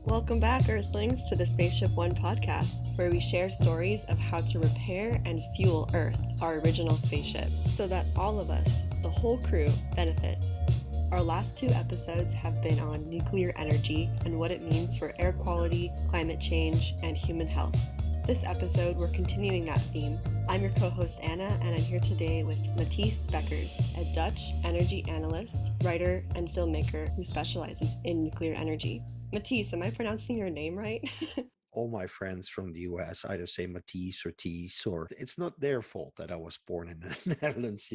Welcome back, Earthlings, to the SpaceShipOne podcast, where we share stories of how to repair and fuel Earth, our original spaceship, so that all of us, the whole crew, benefits. Our last two episodes have been on nuclear energy and what it means for air quality, climate change, and human health. This episode, we're continuing that theme. I'm your co-host Anna, and I'm here today with Matthijs Bekkers, a Dutch energy analyst, writer, and filmmaker who specializes in nuclear energy. Matthijs, am I pronouncing your name right? All my friends from the US either say Matisse or Thies, or it's not their fault that I was born in the Netherlands,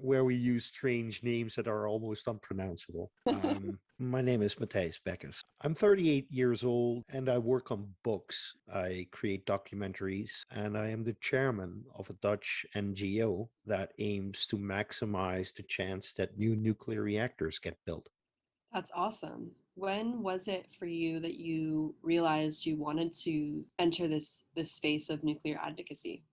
where we use strange names that are almost unpronounceable. My name is Matthijs Bekkers. I'm 38 years old and I work on books. I create documentaries and I am the chairman of a Dutch NGO that aims to maximize the chance that new nuclear reactors get built. That's awesome. When was it for you that you realized you wanted to enter this space of nuclear advocacy?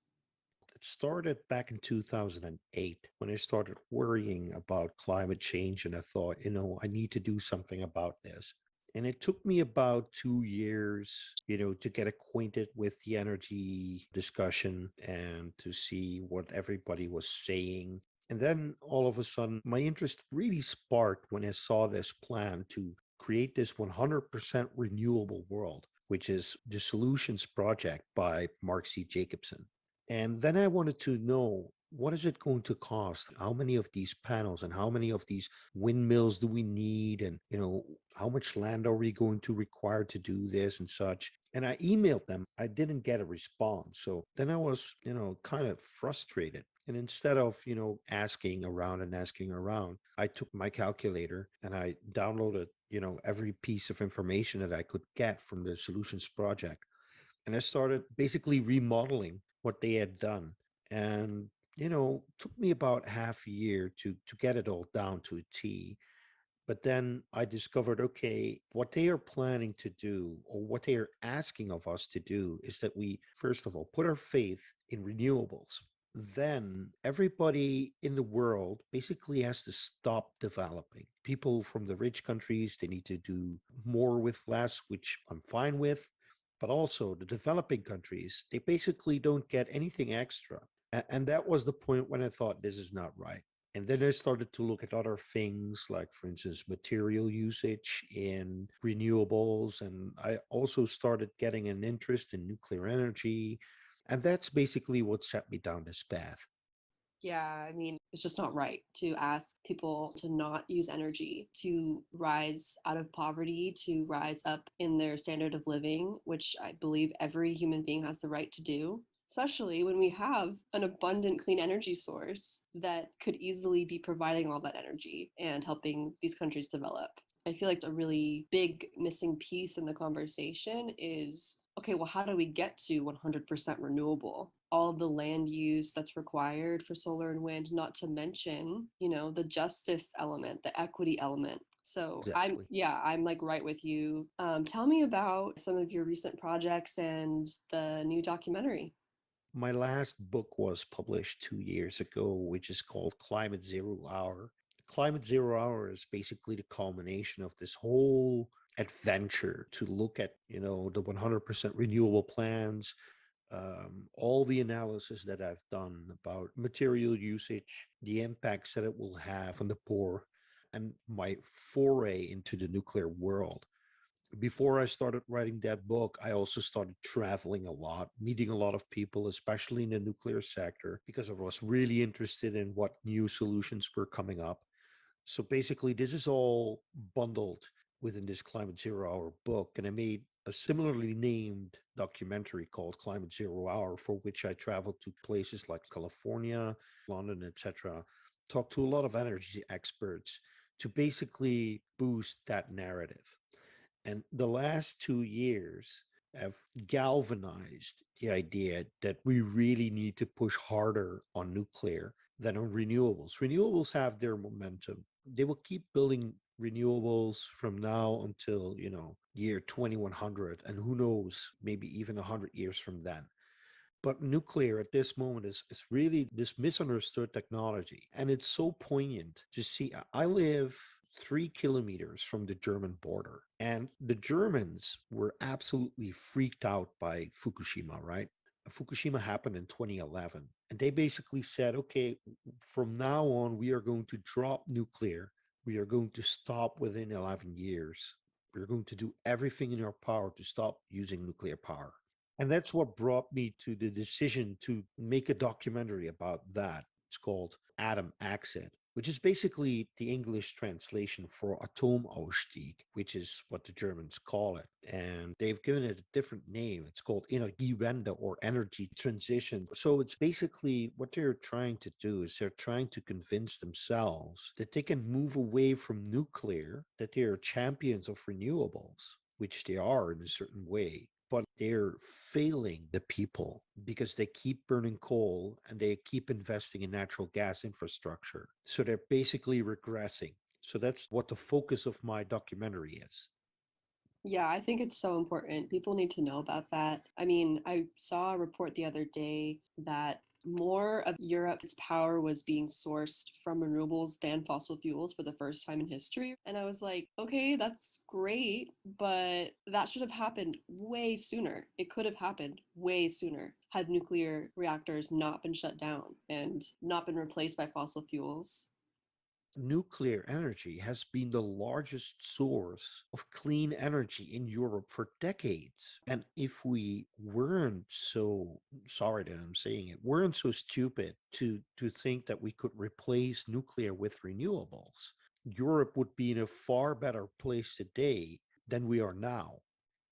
It started back in 2008 when I started worrying about climate change. And I thought, I need to do something about this. And it took me about 2 years, to get acquainted with the energy discussion and to see what everybody was saying. And then all of a sudden, my interest really sparked when I saw this plan to create this 100% renewable world, which is the Solutions Project by Mark C. Jacobson. And then I wanted to know, what is it going to cost? How many of these panels and how many of these windmills do we need? And, how much land are we going to require to do this and such? And I emailed them. I didn't get a response. So then I was, kind of frustrated. And instead of, asking around, I took my calculator and I downloaded, every piece of information that I could get from the Solutions Project. And I started basically remodeling what they had done. And, took me about half a year to get it all down to a T. But then I discovered, okay, what they are planning to do, or what they are asking of us to do, is that we, first of all, put our faith in renewables. Then everybody in the world basically has to stop developing. People from the rich countries, they need to do more with less, which I'm fine with. But also the developing countries, they basically don't get anything extra. And that was the point when I thought this is not right. And then I started to look at other things, like, for instance, material usage in renewables. And I also started getting an interest in nuclear energy. And that's basically what set me down this path. Yeah, I mean, it's just not right to ask people to not use energy, to rise out of poverty, to rise up in their standard of living, which I believe every human being has the right to do, especially when we have an abundant clean energy source that could easily be providing all that energy and helping these countries develop. I feel like a really big missing piece in the conversation is, okay, well, how do we get to 100% renewable? All of the land use that's required for solar and wind, not to mention, the justice element, the equity element. So Exactly. I'm like right with you. Tell me about some of your recent projects and the new documentary. My last book was published 2 years ago, which is called Climate Zero Hour. Climate Zero Hour is basically the culmination of this whole adventure to look at, the 100% renewable plans, all the analysis that I've done about material usage, the impacts that it will have on the poor, and my foray into the nuclear world. Before I started writing that book, I also started traveling a lot, meeting a lot of people, especially in the nuclear sector, because I was really interested in what new solutions were coming up. So basically, this is all bundled within this Climate Zero Hour book. And I made a similarly named documentary called Climate Zero Hour, for which I traveled to places like California, London, etc. Talked to a lot of energy experts to basically boost that narrative. And the last 2 years have galvanized the idea that we really need to push harder on nuclear than on renewables. Renewables have their momentum. They will keep building renewables from now until, year 2100. And who knows, maybe even 100 years from then. But nuclear at this moment is really this misunderstood technology. And it's so poignant to see. I live 3 kilometers from the German border. And the Germans were absolutely freaked out by Fukushima, right? Fukushima happened in 2011. And they basically said, okay, from now on, we are going to drop nuclear. We are going to stop within 11 years. We're going to do everything in our power to stop using nuclear power. And that's what brought me to the decision to make a documentary about that. It's called Atom Exit, which is basically the English translation for Atomausstieg, which is what the Germans call it. And they've given it a different name. It's called Energiewende or energy transition. So it's basically what they're trying to do is they're trying to convince themselves that they can move away from nuclear, that they are champions of renewables, which they are in a certain way, but they're failing the people because they keep burning coal and they keep investing in natural gas infrastructure. So they're basically regressing. So that's what the focus of my documentary is. Yeah, I think it's so important. People need to know about that. I mean, I saw a report the other day that more of Europe's power was being sourced from renewables than fossil fuels for the first time in history. And I was like, okay, that's great, but that should have happened way sooner. It could have happened way sooner had nuclear reactors not been shut down and not been replaced by fossil fuels. Nuclear energy has been the largest source of clean energy in Europe for decades. And if we weren't so sorry that I'm saying it, weren't so stupid to think that we could replace nuclear with renewables, Europe would be in a far better place today than we are now.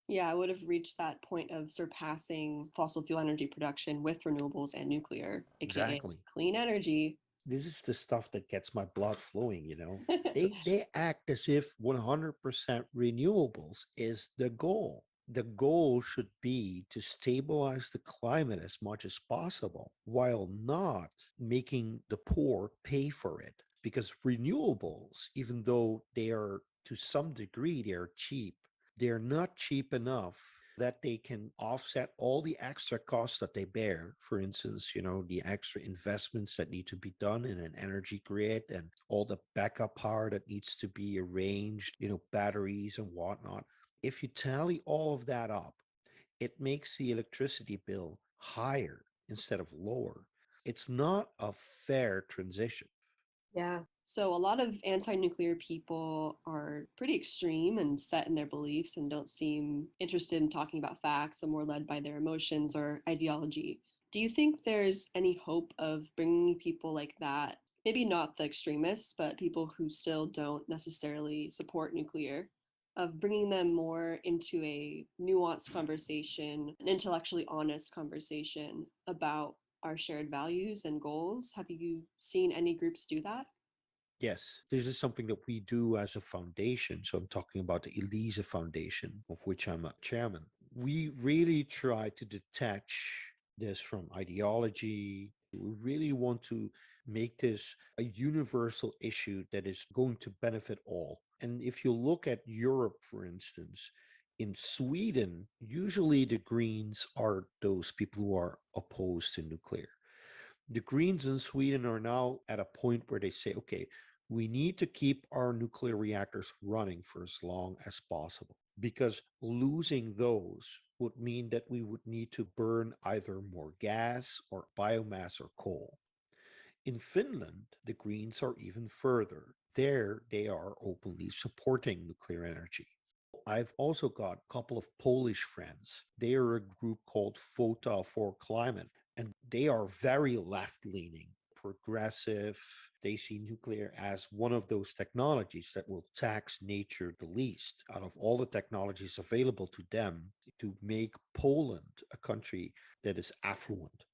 Yeah, I would have reached that point of surpassing fossil fuel energy production with renewables and nuclear, aka Exactly. clean energy. This is the stuff that gets my blood flowing. They act as if 100% renewables is the goal. The goal should be to stabilize the climate as much as possible while not making the poor pay for it, because renewables, even though they are to some degree they are cheap, they're not cheap enough that they can offset all the extra costs that they bear. For instance, the extra investments that need to be done in an energy grid and all the backup power that needs to be arranged, batteries and whatnot. If you tally all of that up, it makes the electricity bill higher instead of lower. It's not a fair transition. Yeah. So a lot of anti-nuclear people are pretty extreme and set in their beliefs and don't seem interested in talking about facts and more led by their emotions or ideology. Do you think there's any hope of bringing people like that, maybe not the extremists, but people who still don't necessarily support nuclear, of bringing them more into a nuanced conversation, an intellectually honest conversation about our shared values and goals? Have you seen any groups do that? Yes, this is something that we do as a foundation. So I'm talking about the Elisa Foundation, of which I'm a chairman. We really try to detach this from ideology. We really want to make this a universal issue that is going to benefit all. And if you look at Europe, for instance, in Sweden, usually the Greens are those people who are opposed to nuclear. The Greens in Sweden are now at a point where they say, okay, we need to keep our nuclear reactors running for as long as possible, because losing those would mean that we would need to burn either more gas or biomass or coal. In Finland, the Greens are even further. There, they are openly supporting nuclear energy. I've also got a couple of Polish friends. They are a group called FOTA for Climate, and they are very left leaning, progressive. They see nuclear as one of those technologies that will tax nature the least out of all the technologies available to them to make Poland a country that is affluent.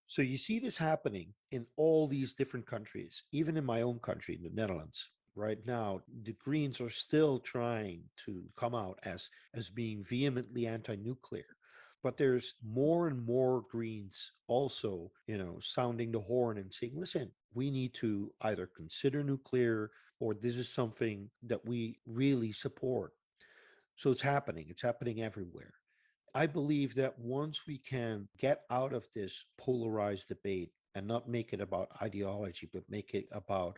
So you see this happening in all these different countries, even in my own country, in the Netherlands. Right now, the Greens are still trying to come out as being vehemently anti-nuclear. But there's more and more Greens also, sounding the horn and saying, listen, we need to either consider nuclear or this is something that we really support. So it's happening. It's happening everywhere. I believe that once we can get out of this polarized debate and not make it about ideology, but make it about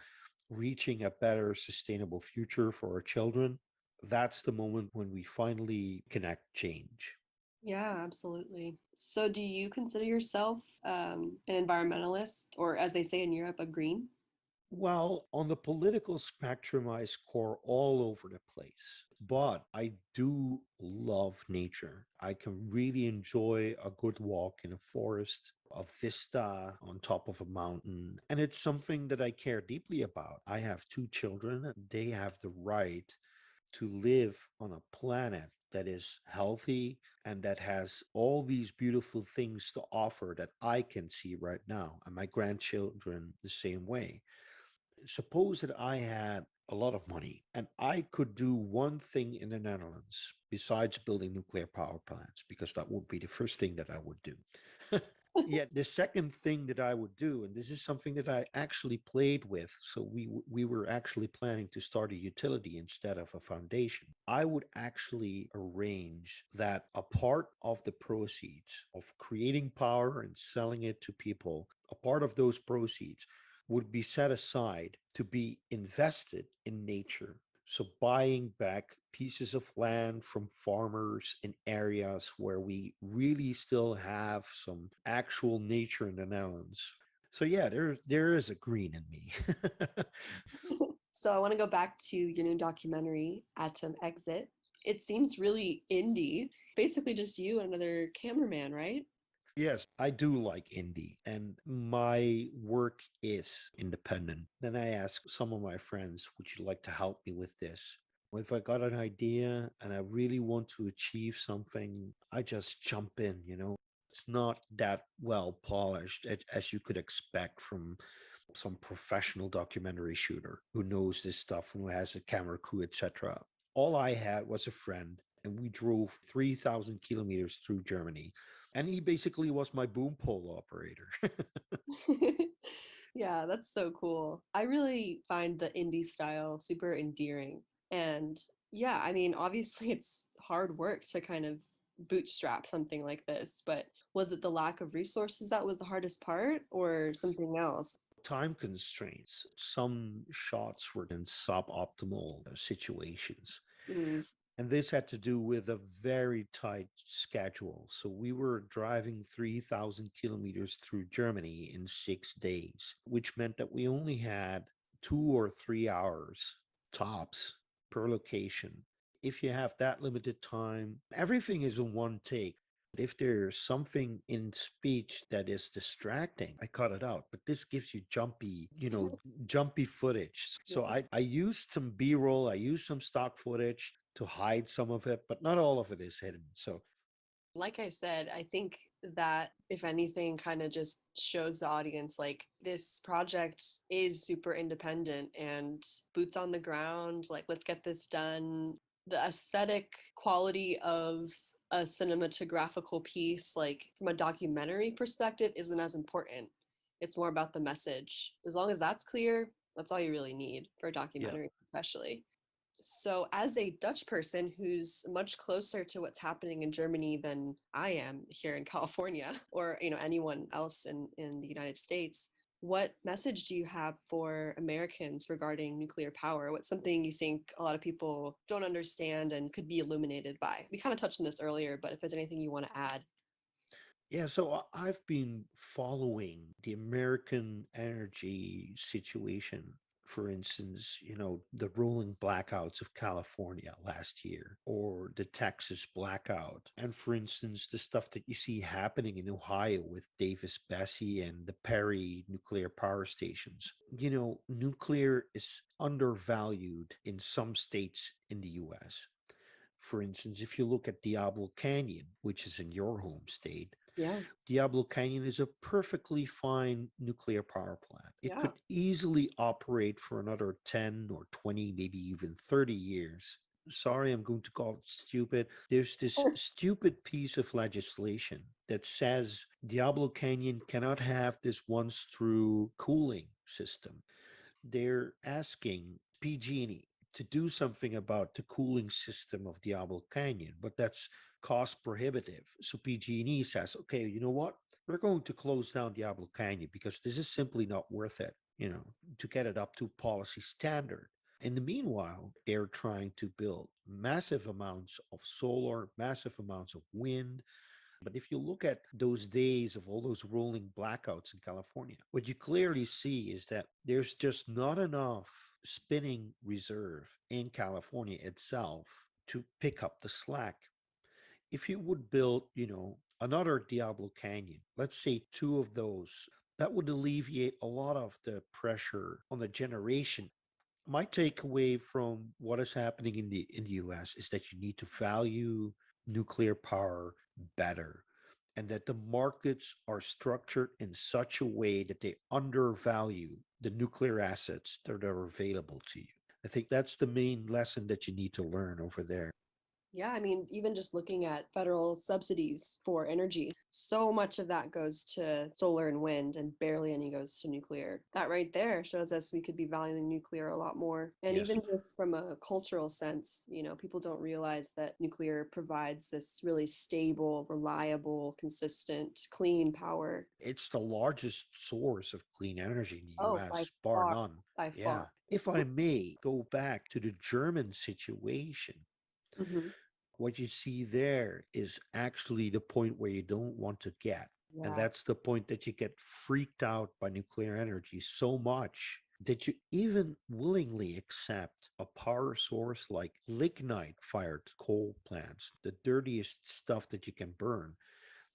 reaching a better sustainable future for our children, that's the moment when we finally connect change. Yeah, absolutely. So, do you consider yourself an environmentalist, or as they say in Europe, a green? Well, on the political spectrum, I score all over the place, but I do love nature. I can really enjoy a good walk in a forest, a vista on top of a mountain, and it's something that I care deeply about. I have two children, they have the right to live on a planet that is healthy and that has all these beautiful things to offer that I can see right now, and my grandchildren the same way. Suppose that I had a lot of money and I could do one thing in the Netherlands besides building nuclear power plants, because that would be the first thing that I would do. Yet the second thing that I would do, and this is something that I actually played with, so we were actually planning to start a utility instead of a foundation. I would actually arrange that a part of the proceeds of creating power and selling it to people, a part of those proceeds would be set aside to be invested in nature. So, buying back pieces of land from farmers in areas where we really still have some actual nature in the Netherlands. So, yeah, there is a green in me. So, I want to go back to your new documentary, Atom Exit. It seems really indie. Basically, just you and another cameraman, right? Yes, I do like indie, and my work is independent. Then I ask some of my friends, would you like to help me with this? If I got an idea and I really want to achieve something, I just jump in. It's not that well polished as you could expect from some professional documentary shooter who knows this stuff, who has a camera crew, etc. All I had was a friend, and we drove 3,000 kilometers through Germany. And he basically was my boom pole operator. Yeah, that's so cool. I really find the indie style super endearing. And yeah, I mean, obviously it's hard work to kind of bootstrap something like this, but was it the lack of resources that was the hardest part or something else? Time constraints. Some shots were in suboptimal situations. Mm, And this had to do with a very tight schedule. So we were driving 3,000 kilometers through Germany in 6 days, which meant that we only had 2 or 3 hours tops per location. If you have that limited time, everything is in one take. If there's something in speech that is distracting, I cut it out. But this gives you jumpy footage. So yeah. I used some B-roll, I used some stock footage to hide some of it, but not all of it is hidden. So Like I said, I think that if anything kind of just shows the audience like this project is super independent and boots on the ground, like let's get this done. The aesthetic quality of a cinematographical piece, like from a documentary perspective, isn't as important. It's more about the message. As long as that's clear, that's all you really need for a yeah. documentary, especially. So, as a Dutch person who's much closer to what's happening in Germany than I am here in California, or anyone else in the United States, what message do you have for Americans regarding nuclear power? What's something you think a lot of people don't understand and could be illuminated by? We kind of touched on this earlier, but if there's anything you want to add. Yeah, so I've been following the American energy situation. For instance, the rolling blackouts of California last year, or the Texas blackout. And for instance, the stuff that you see happening in Ohio with Davis Bessie and the Perry nuclear power stations. Nuclear is undervalued in some states in the US. For instance, if you look at Diablo Canyon, which is in your home state, Yeah, Diablo Canyon is a perfectly fine nuclear power plant. It yeah. could easily operate for another 10 or 20, maybe even 30 years. Sorry, I'm going to call it stupid. There's this stupid piece of legislation that says Diablo Canyon cannot have this once through cooling system. They're asking PG&E to do something about the cooling system of Diablo Canyon, but that's cost prohibitive. So PG&E says, okay, you know what? We're going to close down Diablo Canyon because this is simply not worth it. to get it up to policy standard. In the meanwhile, they're trying to build massive amounts of solar, massive amounts of wind. But if you look at those days of all those rolling blackouts in California, what you clearly see is that there's just not enough spinning reserve in California itself to pick up the slack. If you would build, another Diablo Canyon, let's say two of those, that would alleviate a lot of the pressure on the generation. My takeaway from what is happening in the US is that you need to value nuclear power better, and that the markets are structured in such a way that they undervalue the nuclear assets that are available to you. I think that's the main lesson that you need to learn over there. Yeah, I mean, even just looking at federal subsidies for energy, so much of that goes to solar and wind, and barely any goes to nuclear. That right there shows us we could be valuing nuclear a lot more. And Yes. even just from a cultural sense, people don't realize that nuclear provides this really stable, reliable, consistent, clean power. It's the largest source of clean energy in the Oh, by US, bar far, none. by Yeah. far. If I may go back to the German situation, Hmm. what you see there is actually the point where you don't want to get. And Yeah. that's the point that you get freaked out by nuclear energy so much that you even willingly accept a power source like lignite fired coal plants, the dirtiest stuff that you can burn.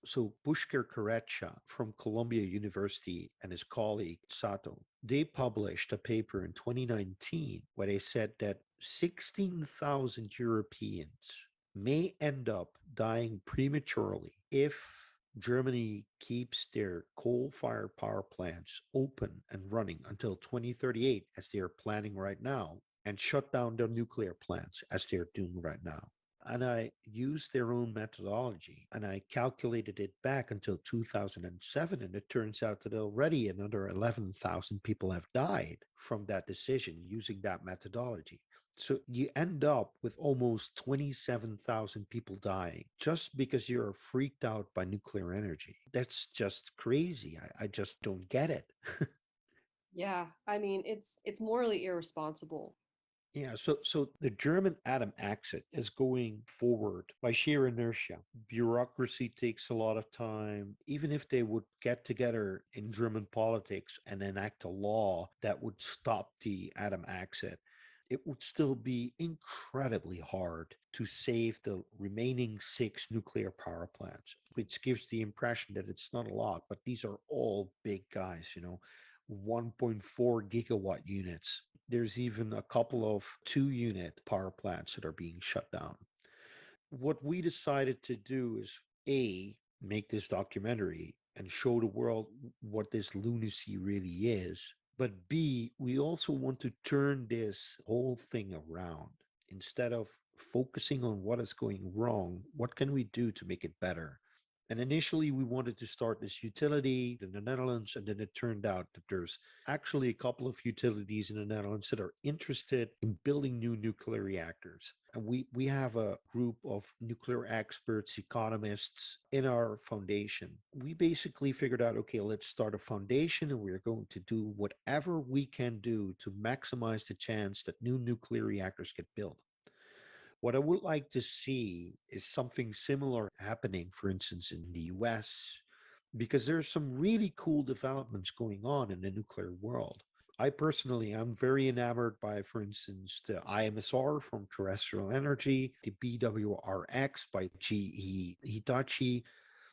So Pushkar Karecha from Columbia University and his colleague Sato, they published a paper in 2019 where they said that 16,000 Europeans may end up dying prematurely if Germany keeps their coal-fired power plants open and running until 2038, as they are planning right now, and shut down their nuclear plants, as they're doing right now. And I used their own methodology and I calculated it back until 2007. And it turns out that already another 11,000 people have died from that decision using that methodology. So you end up with almost 27,000 people dying just because you're freaked out by nuclear energy. That's just crazy. I just don't get it. Yeah, I mean, it's morally irresponsible. Yeah, so the German atom accident is going forward by sheer inertia. Bureaucracy takes a lot of time. Even if they would get together in German politics and enact a law that would stop the atom accident, it would still be incredibly hard to save the remaining six nuclear power plants, which gives the impression that it's not a lot, but these are all big guys, 1.4 gigawatt units. There's even a couple of 2 unit power plants that are being shut down. What we decided to do is A, make this documentary and show the world what this lunacy really is. But B, we also want to turn this whole thing around. Instead of focusing on what is going wrong, what can we do to make it better? And initially, we wanted to start this utility in the Netherlands, and then it turned out that there's actually a couple of utilities in the Netherlands that are interested in building new nuclear reactors. And we have a group of nuclear experts, economists in our foundation. We basically figured out, okay, let's start a foundation, and we're going to do whatever we can do to maximize the chance that new nuclear reactors get built. What I would like to see is something similar happening, for instance, in the US, because there's some really cool developments going on in the nuclear world. I personally am very enamored by, for instance, the IMSR from Terrestrial Energy, the BWRX by GE Hitachi.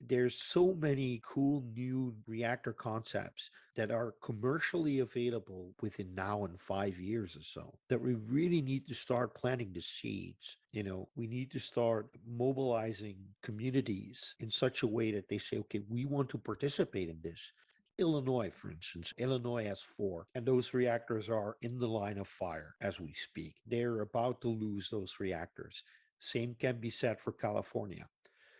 There's so many cool new reactor concepts that are commercially available within now and 5 years or so that we really need to start planting the seeds. We need to start mobilizing communities in such a way that they say, okay, we want to participate in this. Illinois, for instance, Illinois has four, and those reactors are in the line of fire as we speak. They're about to lose those reactors. Same can be said for California.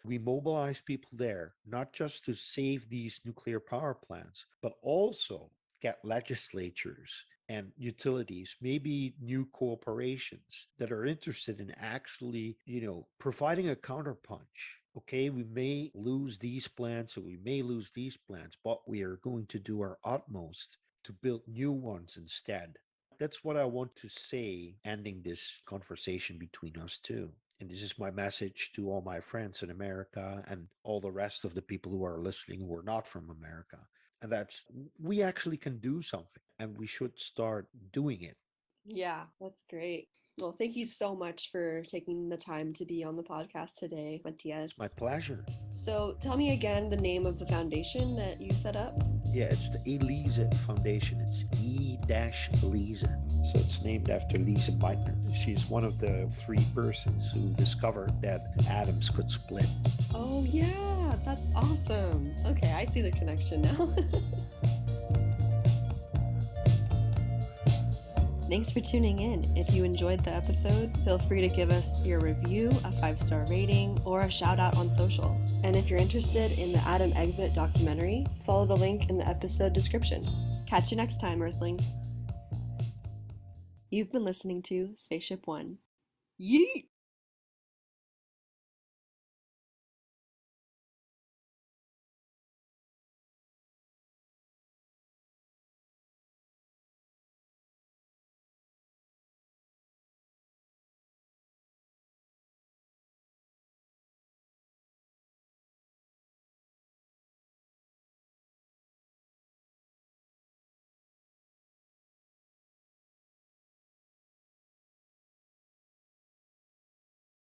We mobilize people there, not just to save these nuclear power plants, but also get legislatures and utilities, maybe new corporations that are interested in actually, providing a counterpunch. Okay, we may lose these plants or we may lose these plants, but we are going to do our utmost to build new ones instead. That's what I want to say, ending this conversation between us two. And this is my message to all my friends in America and all the rest of the people who are listening who are not from America. And that's, we actually can do something and we should start doing it. Yeah, that's great. Well, thank you so much for taking the time to be on the podcast today, It's my Matthias. pleasure. So tell me again the name of the foundation that you set up. Yeah, it's the Elise Foundation. It's E-Elise. So it's named after Lise Meitner. She's one of the three persons who discovered that atoms could split. Oh, yeah, that's awesome. Okay, I see the connection now. Thanks for tuning in. If you enjoyed the episode, feel free to give us your review, a 5-star rating, or a shout out on social. And if you're interested in the Atom Exit documentary, follow the link in the episode description. Catch you next time, Earthlings. You've been listening to SpaceShipOne. Yeet!